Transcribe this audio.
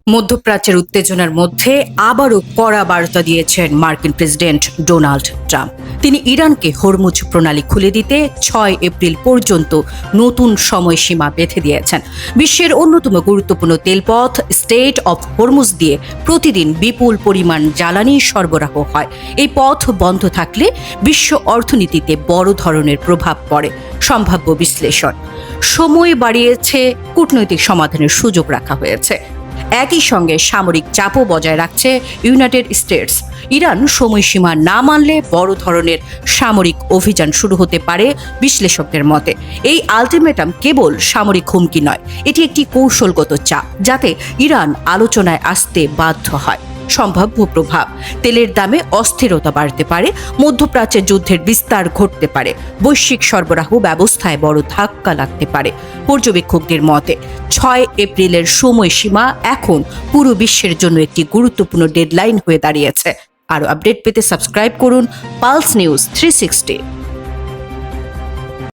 মধ্যপ্রাচ্যের উত্তেজনার মধ্যে আবারও কড়া বার্তা দিয়েছেন মার্কিন প্রেসিডেন্ট ডোনাল্ড ট্রাম্প। তিনি ইরানকে হরমুজ প্রণালী খুলে দিতে 6 এপ্রিল পর্যন্ত নতুন সময়সীমা বেঁধে দিয়েছেন। বিশ্বের অন্যতম গুরুত্বপূর্ণ তেলপথ স্টেট অফ হরমুজ দিয়ে প্রতিদিন বিপুল পরিমাণ জ্বালানি সরবরাহ হয়। এই পথ বন্ধ থাকলে বিশ্ব অর্থনীতিতে বড় ধরনের প্রভাব পড়ে। সম্ভাব্য বিশ্লেষণ, সময় বাড়িয়েছে, কূটনৈতিক সমাধানের সুযোগ রাখা হয়েছে। একই সঙ্গে সামরিক চাপও বজায় রাখছে ইউনাইটেড স্টেটস। ইরান সময়সীমা না মানলে বড় ধরনের সামরিক অভিযান শুরু হতে পারে বিশ্লেষকদের মতে। এই আলটিমেটাম কেবল সামরিক হুমকি নয়, এটি একটি কৌশলগত চাপ যাতে ইরান আলোচনায় আসতে বাধ্য হয়। সম্ভাব্য প্রভাব, তেলের দামে অস্থিরতা বাড়তে পারে, মধ্যপ্রাচ্যের যুদ্ধের বিস্তার ঘটতে পারে, বৈশ্বিক সরবরাহ ব্যবস্থায় বড় ধাক্কা লাগতে পারে। পর্যবেক্ষকদের মতে 6 এপ্রিলের সময়সীমা এখন পুরো বিশ্বের জন্য একটি গুরুত্বপূর্ণ ডেডলাইন হয়ে দাঁড়িয়েছে। আরও আপডেট পেতে সাবস্ক্রাইব করুন পালস নিউজ 360।